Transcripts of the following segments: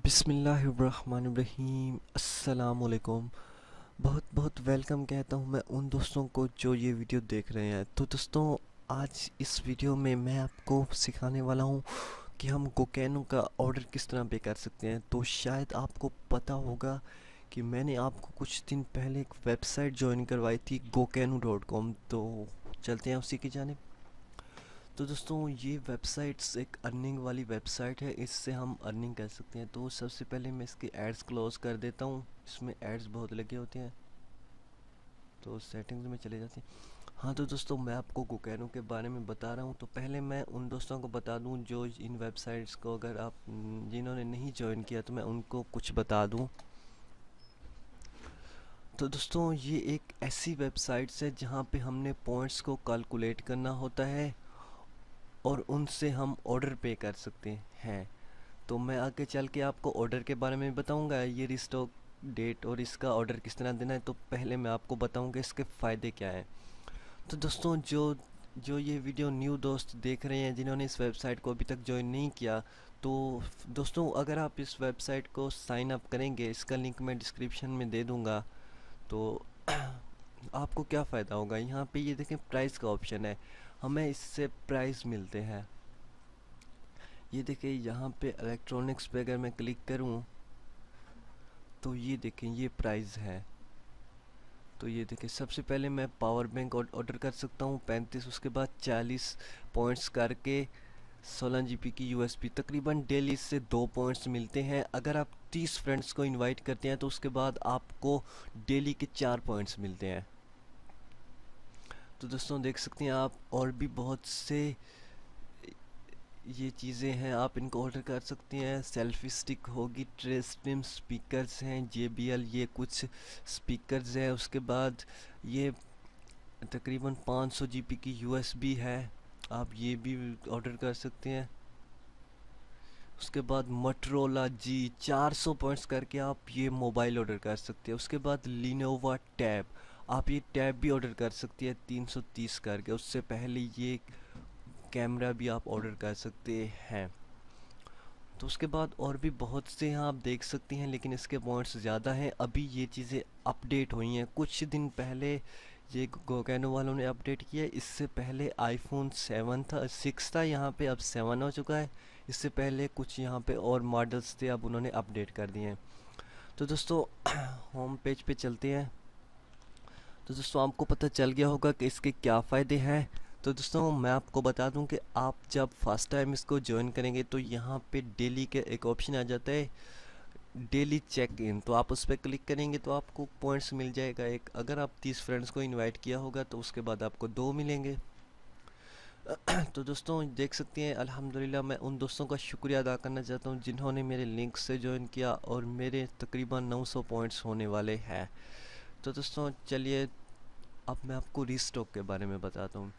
बिस्मिल्लाहिर्रहमानिर्रहीम अस्सलामुअलैकुम। बहुत बहुत वेलकम कहता हूँ मैं उन दोस्तों को जो ये वीडियो देख रहे हैं। तो दोस्तों, आज इस वीडियो में मैं आपको सिखाने वाला हूँ कि हम गोकैनो का ऑर्डर किस तरह पे कर सकते हैं। तो शायद आपको पता होगा कि मैंने आपको कुछ दिन पहले एक वेबसाइट ज्वाइन करवाई थी gokenu.com। तो चलते हैं उसी की जानिब। तो दोस्तों, ये वेबसाइट्स एक अर्निंग वाली वेबसाइट है, इससे हम अर्निंग कर सकते हैं। तो सबसे पहले मैं इसके एड्स क्लोज कर देता हूँ, इसमें एड्स बहुत लगे होते हैं। तो सेटिंग्स में चले जाते हैं। हाँ, तो दोस्तों, मैं आपको गोकैनो के बारे में बता रहा हूँ। तो पहले मैं उन दोस्तों को बता दूँ जो इन वेबसाइट्स को, अगर आप जिन्होंने नहीं ज्वाइन किया, तो मैं उनको कुछ बता दूँ। तो दोस्तों, ये एक ऐसी वेबसाइट्स है जहाँ पे हमने पॉइंट्स को कैलकुलेट करना होता है और उनसे हम ऑर्डर पे कर सकते हैं। तो मैं आगे चल के आपको ऑर्डर के बारे में बताऊंगा, ये रिस्टॉक डेट और इसका ऑर्डर किस तरह देना है। तो पहले मैं आपको बताऊंगा इसके फ़ायदे क्या हैं। तो दोस्तों, जो जो ये वीडियो न्यू दोस्त देख रहे हैं जिन्होंने इस वेबसाइट को अभी तक ज्वाइन नहीं किया, तो दोस्तों, अगर आप इस वेबसाइट को साइन अप करेंगे, इसका लिंक मैं डिस्क्रिप्शन में दे दूँगा। तो आपको क्या फ़ायदा होगा, यहाँ पे ये देखें प्राइस का ऑप्शन है, हमें इससे प्राइस मिलते हैं। ये देखिए यहाँ पे इलेक्ट्रॉनिक्स पे अगर मैं क्लिक करूँ तो ये देखें ये प्राइस है। तो ये देखिए, सबसे पहले मैं पावर बैंक ऑर्डर कर सकता हूँ 35, उसके बाद 40 पॉइंट्स करके 16 GB की यूएसबी, तकरीबन डेली इससे 2 पॉइंट्स मिलते हैं। अगर आप 30 फ्रेंड्स को इनवाइट करते हैं तो उसके बाद आपको डेली के 4 पॉइंट्स मिलते हैं। तो दोस्तों, देख सकते हैं आप, और भी बहुत से ये चीज़ें हैं, आप इनको ऑर्डर कर सकते हैं। सेल्फी स्टिक होगी, ट्रेस्ट्रीम स्पीकर्स हैं, JBL, ये कुछ स्पीकर्स हैं। उसके बाद ये तकरीबन 500 GB की USB है, आप ये भी ऑर्डर कर सकते हैं। उसके बाद मोटरोला जी 400 पॉइंट्स करके आप ये मोबाइल ऑर्डर कर सकते हैं। उसके बाद लिनोवा टैब, आप ये टैब भी ऑर्डर कर सकती है 330 करके। उससे पहले ये कैमरा भी आप ऑर्डर कर सकते हैं। तो उसके बाद और भी बहुत से हैं, आप देख सकती हैं, लेकिन इसके पॉइंट्स ज़्यादा हैं। अभी ये चीज़ें अपडेट हुई हैं कुछ दिन पहले, ये गोकैनो वालों ने अपडेट किया है। इससे पहले आईफोन 6 था यहाँ पे, अब 7 हो चुका है। इससे पहले कुछ यहाँ पे और मॉडल्स थे, अब उन्होंने अपडेट कर दिए हैं। तो दोस्तों, होम पेज पे चलते हैं। तो दोस्तों, आपको पता चल गया होगा कि इसके क्या फ़ायदे हैं। तो दोस्तों, मैं आपको बता दूं कि आप जब फर्स्ट टाइम इसको ज्वाइन करेंगे तो यहाँ पे डेली के एक ऑप्शन आ जाता है, डेली चेक इन। तो आप उस पर क्लिक करेंगे तो आपको पॉइंट्स मिल जाएगा एक। अगर आप 30 फ्रेंड्स को इनवाइट किया होगा तो उसके बाद आपको 2 मिलेंगे। तो दोस्तों, देख सकते हैं, अल्हम्दुलिल्लाह मैं उन दोस्तों का शुक्रिया अदा करना चाहता हूँ जिन्होंने मेरे लिंक से ज्वाइन किया, और मेरे तकरीबन 900 पॉइंट्स होने वाले हैं। तो दोस्तों, चलिए अब मैं आपको रीस्टॉक के बारे में बताता हूँ।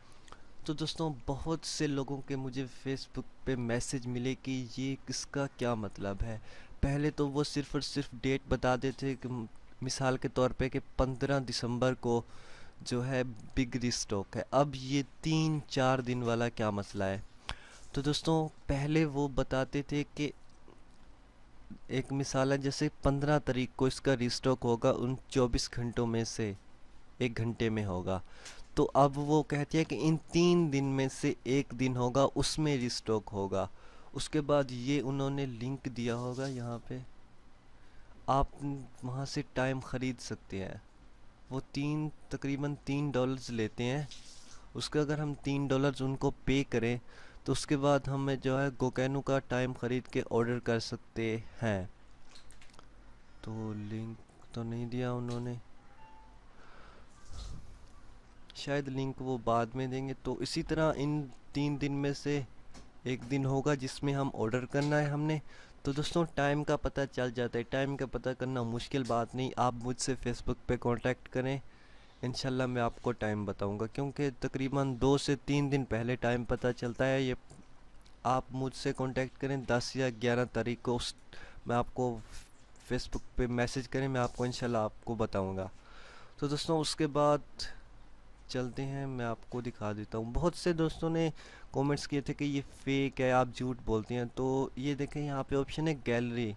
तो दोस्तों, बहुत से लोगों के मुझे फेसबुक पे मैसेज मिले कि ये किसका क्या मतलब है। पहले तो वो सिर्फ़ और सिर्फ डेट बता देते कि मिसाल के तौर पे कि 15 दिसंबर को जो है बिग रीस्टॉक है। अब ये 3-4 दिन वाला क्या मसला है। तो दोस्तों, पहले वो बताते थे कि एक मिसाल है, जैसे 15 तारीख को इसका रीस्टॉक होगा, उन 24 घंटों में से 1 घंटे में होगा। तो अब वो कहती है कि इन 3 दिन में से 1 दिन होगा, उसमें रिस्टॉक होगा। उसके बाद ये उन्होंने लिंक दिया होगा यहाँ पे, आप वहाँ से टाइम ख़रीद सकते हैं। वो तकरीबन $3 लेते हैं। उसके अगर हम $3 उनको पे करें तो उसके बाद हमें जो है गोकैनो का टाइम ख़रीद के ऑर्डर कर सकते हैं। तो लिंक तो नहीं दिया उन्होंने, शायद लिंक वो बाद में देंगे। तो इसी तरह इन 3 दिन में से 1 दिन होगा जिसमें हम ऑर्डर करना है हमने। तो दोस्तों, टाइम का पता चल जाता है, टाइम का पता करना मुश्किल बात नहीं। आप मुझसे फेसबुक पे कांटेक्ट करें, इंशाल्लाह मैं आपको टाइम बताऊंगा, क्योंकि तकरीबन 2 से 3 दिन पहले टाइम पता चलता है। ये आप मुझसे कांटेक्ट करें 10 या 11 तारीख को, उस मैं आपको फेसबुक पे मैसेज करें, मैं आपको इंशाल्लाह आपको बताऊंगा। तो दोस्तों, उसके बाद चलते हैं, मैं आपको दिखा देता हूँ। बहुत से दोस्तों ने कमेंट्स किए थे कि ये फेक है, आप झूठ बोलते हैं। तो ये देखें, यहाँ पे ऑप्शन है गैलरी,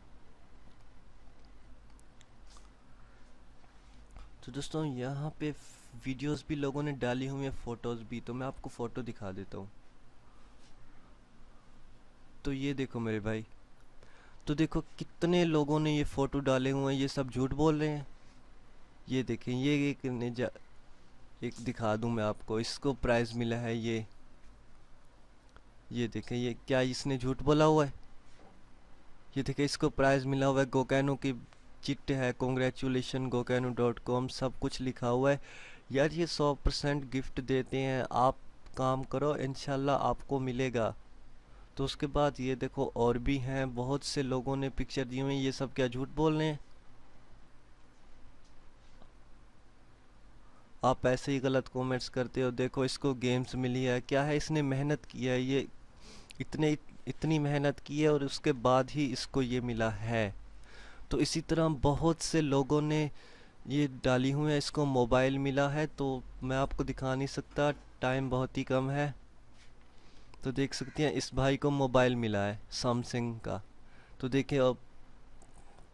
तो दोस्तों यहाँ पे वीडियोस भी लोगों ने डाली हुई हैं, फ़ोटोज़ भी। तो मैं आपको फ़ोटो दिखा देता हूँ। तो ये देखो मेरे भाई, तो देखो कितने लोगों ने ये फ़ोटो डाले हुए हैं, ये सब झूठ बोल रहे हैं। ये देखें, ये एक दिखा दूँ मैं आपको, इसको प्राइज़ मिला है ये देखें, ये क्या इसने झूठ बोला हुआ है? ये देखें, इसको प्राइज़ मिला हुआ है, गोकैनो की चिट है, कॉन्ग्रेचुलेशन gokano.com, सब कुछ लिखा हुआ है। यार ये 100% गिफ्ट देते हैं, आप काम करो इंशाल्लाह आपको मिलेगा। तो उसके बाद ये देखो और भी हैं, बहुत से लोगों ने पिक्चर दी हुई हैं, ये सब क्या झूठ बोल रहे हैं? आप ऐसे ही गलत कमेंट्स करते हो। देखो इसको गेम्स मिली है, क्या है, इसने मेहनत की है, ये इतनी मेहनत की है और उसके बाद ही इसको ये मिला है। तो इसी तरह बहुत से लोगों ने ये डाली हुई है, इसको मोबाइल मिला है। तो मैं आपको दिखा नहीं सकता, टाइम बहुत ही कम है। तो देख सकते हैं इस भाई को मोबाइल मिला है सैमसंग का। तो देखिए अब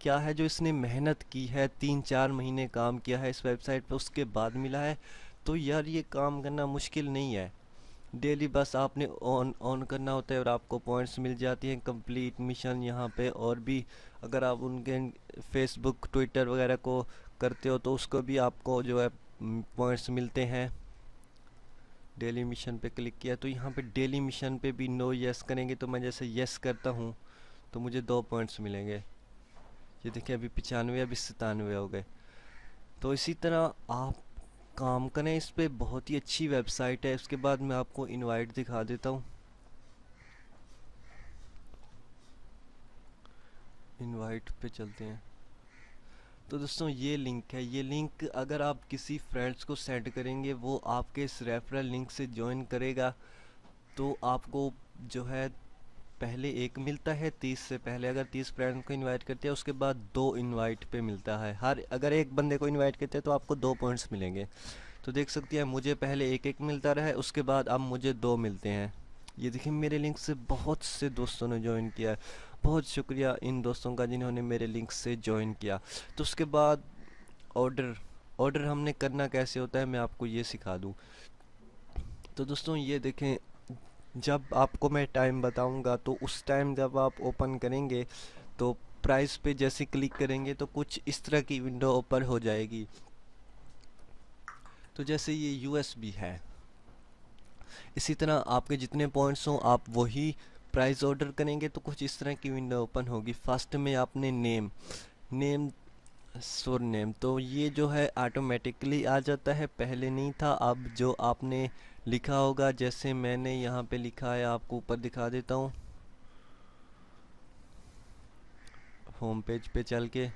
क्या है, जो इसने मेहनत की है, 3-4 महीने काम किया है इस वेबसाइट पर, उसके बाद मिला है। तो यार ये काम करना मुश्किल नहीं है, डेली बस आपने ऑन ऑन करना होता है और आपको पॉइंट्स मिल जाती हैं। कंप्लीट मिशन यहाँ पे और भी, अगर आप उनके फेसबुक ट्विटर वगैरह को करते हो तो उसको भी आपको जो है पॉइंट्स मिलते हैं। डेली मिशन पे क्लिक किया तो यहाँ पे डेली मिशन पे भी नो यस करेंगे, तो मैं जैसे यस करता हूँ तो मुझे 2 पॉइंट्स मिलेंगे। ये देखिए अभी 95, अभी 97 हो गए। तो इसी तरह आप काम करें इस पे, बहुत ही अच्छी वेबसाइट है। उसके बाद मैं आपको इनवाइट दिखा देता हूँ। इनवाइट पे चलते हैं। तो दोस्तों ये लिंक है, ये लिंक अगर आप किसी फ्रेंड्स को सेंड करेंगे, वो आपके इस रेफरल लिंक से ज्वाइन करेगा, तो आपको जो है पहले एक मिलता है 30 से पहले। अगर 30 फ्रेंड को इनवाइट करते हैं उसके बाद 2 इनवाइट पे मिलता है। हर अगर एक बंदे को इनवाइट करते हैं तो आपको 2 पॉइंट्स मिलेंगे। तो देख सकते हैं मुझे पहले एक एक मिलता रहा है, उसके बाद अब मुझे 2 मिलते हैं। ये देखिए मेरे लिंक से बहुत से दोस्तों ने ज्वाइन किया है। बहुत शुक्रिया इन दोस्तों का जिन्होंने मेरे लिंक से ज्वाइन किया। तो उसके बाद ऑर्डर ऑर्डर हमने करना कैसे होता है मैं आपको ये सिखा दूँ। तो दोस्तों ये देखें, जब आपको मैं टाइम बताऊंगा तो उस टाइम जब आप ओपन करेंगे तो प्राइस पे जैसे क्लिक करेंगे तो कुछ इस तरह की विंडो ओपन हो जाएगी। तो जैसे ये यूएसबी है, इसी तरह आपके जितने पॉइंट्स हों आप वही प्राइस ऑर्डर करेंगे तो कुछ इस तरह की विंडो ओपन होगी। फर्स्ट में आपने नेम सोर नेम, तो ये जो है ऑटोमेटिकली आ जाता है, पहले नहीं था। अब जो आपने लिखा होगा, जैसे मैंने यहाँ पे लिखा है, आपको ऊपर दिखा देता हूँ होम पेज पे चल के।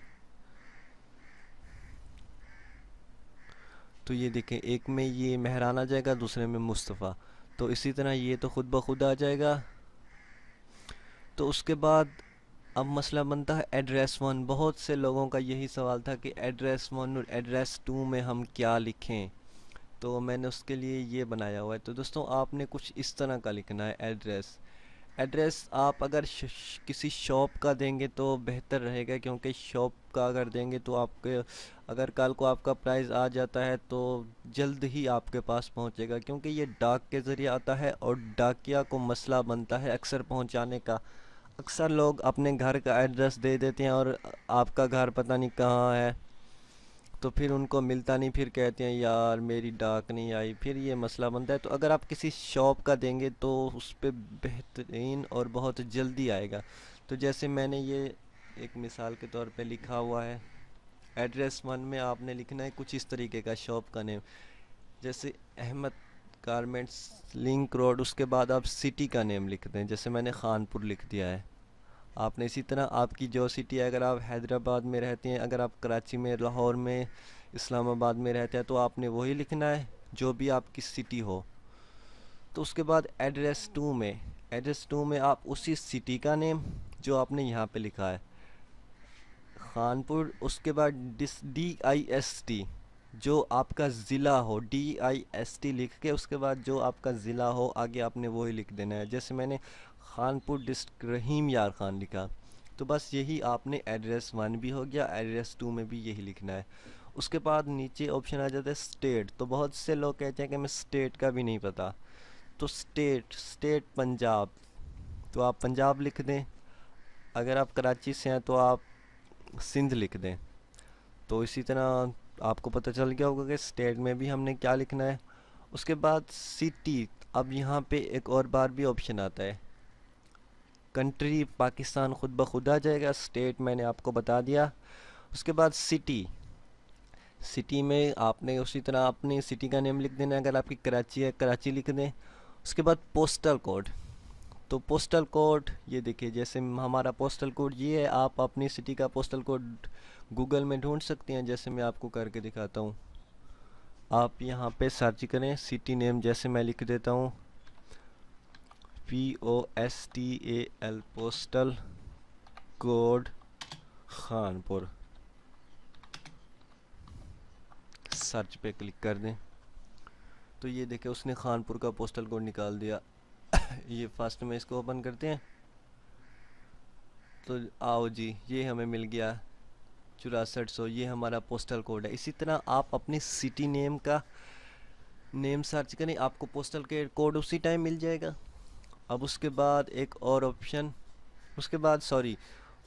तो ये देखें, एक में ये मेहरान आ जाएगा, दूसरे में मुस्तफ़ा। तो इसी तरह ये तो खुद ब खुद आ जाएगा। तो उसके बाद अब मसला बनता है एड्रेस 1। बहुत से लोगों का यही सवाल था कि एड्रेस 1 और एड्रेस 2 में हम क्या लिखें, तो मैंने उसके लिए ये बनाया हुआ है। तो दोस्तों आपने कुछ इस तरह का लिखना है एड्रेस। एड्रेस आप अगर किसी शॉप का देंगे तो बेहतर रहेगा, क्योंकि शॉप का अगर देंगे तो आपके अगर कल को आपका प्राइस आ जाता है तो जल्द ही आपके पास पहुंचेगा, क्योंकि ये डाक के ज़रिए आता है और डाकिया को मसला बनता है अक्सर पहुंचाने का। अक्सर लोग अपने घर का एड्रेस दे देते हैं और आपका घर पता नहीं कहाँ है, तो फिर उनको मिलता नहीं, फिर कहते हैं यार मेरी डाक नहीं आई, फिर ये मसला बनता है। तो अगर आप किसी शॉप का देंगे तो उस पर बेहतरीन और बहुत जल्दी आएगा। तो जैसे मैंने ये एक मिसाल के तौर पे लिखा हुआ है, एड्रेस 1 में आपने लिखना है कुछ इस तरीके का शॉप का नेम, जैसे अहमद गारमेंट्स लिंक रोड। उसके बाद आप सिटी का नेम लिखते हैं, जैसे मैंने खानपुर लिख दिया है। आपने इसी तरह आपकी जो सिटी है, अगर आप हैदराबाद में रहते हैं, अगर आप कराची में, लाहौर में, इस्लामाबाद में रहते हैं, तो आपने वही लिखना है जो भी आपकी सिटी हो। तो उसके बाद एड्रेस 2 में आप उसी सिटी का नेम जो आपने यहाँ पे लिखा है खानपुर, उसके बाद DIST जो आपका ज़िला हो, DIST लिख के उसके बाद जो आपका ज़िला हो आगे आपने वही लिख देना है। जैसे मैंने खानपुर डिस्ट्रिक्ट रहीम यार खान लिखा, तो बस यही आपने एड्रेस 1 भी हो गया, एड्रेस 2 में भी यही लिखना है। उसके बाद नीचे ऑप्शन आ जाता है स्टेट। तो बहुत से लोग कहते हैं कि मैं स्टेट का भी नहीं पता, तो स्टेट स्टेट पंजाब, तो आप पंजाब लिख दें। अगर आप कराची से हैं तो आप सिंध लिख दें। तो इसी तरह आपको पता चल गया होगा कि स्टेट में भी हमने क्या लिखना है। उसके बाद सिटी, अब यहाँ पे एक और बार भी ऑप्शन आता है। कंट्री पाकिस्तान खुद ब खुद आ जाएगा, स्टेट मैंने आपको बता दिया। उसके बाद सिटी, सिटी में आपने उसी तरह अपनी सिटी का नेम लिख देना है। अगर आपकी कराची है कराची लिख दें। उसके बाद पोस्टल कोड, तो पोस्टल कोड ये देखिए, जैसे हमारा पोस्टल कोड ये है, आप अपनी सिटी का पोस्टल कोड गूगल में ढूंढ सकते हैं। जैसे मैं आपको करके दिखाता हूँ, आप यहाँ पे सर्च करें सिटी नेम, जैसे मैं लिख देता हूँ POSTAL postal code Khanpur, search पे क्लिक कर दें। तो ये देखें उसने खानपुर का पोस्टल कोड निकाल दिया। ये फर्स्ट में इसको ओपन करते हैं, तो आओ जी ये हमें मिल गया 6400, ये हमारा पोस्टल कोड है। इसी तरह आप अपनी सिटी नेम का नेम सर्च करें, आपको पोस्टल के कोड उसी टाइम मिल जाएगा। अब उसके बाद एक और ऑप्शन, उसके बाद सॉरी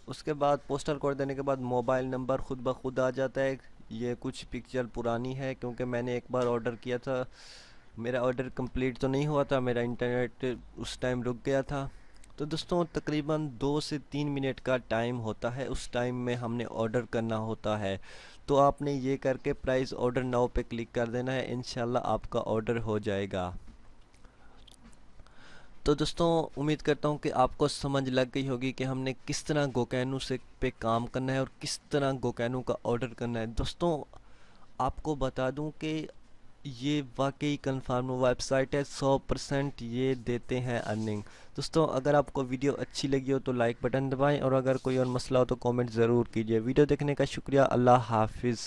उसके बाद पोस्टल कोड देने के बाद मोबाइल नंबर खुद ब खुद आ जाता है। ये कुछ पिक्चर पुरानी है क्योंकि मैंने एक बार ऑर्डर किया था, मेरा ऑर्डर कंप्लीट तो नहीं हुआ था, मेरा इंटरनेट उस टाइम रुक गया था। तो दोस्तों तकरीबन 2 से 3 मिनट का टाइम होता है, उस टाइम में हमने ऑर्डर करना होता है। तो आपने ये करके प्राइस ऑर्डर नाउ पे क्लिक कर देना है, इंशाल्लाह आपका ऑर्डर हो जाएगा। तो दोस्तों उम्मीद करता हूँ कि आपको समझ लग गई होगी कि हमने किस तरह गोकैनू से पे काम करना है और किस तरह गोकैनू का ऑर्डर करना है। दोस्तों आपको बता दूं कि ये वाकई कन्फर्म वेबसाइट है, 100% ये देते हैं अर्निंग। दोस्तों अगर आपको वीडियो अच्छी लगी हो तो लाइक बटन दबाएं, और अगर कोई और मसला हो तो कमेंट ज़रूर कीजिए। वीडियो देखने का शुक्रिया। अल्लाह हाफिज़।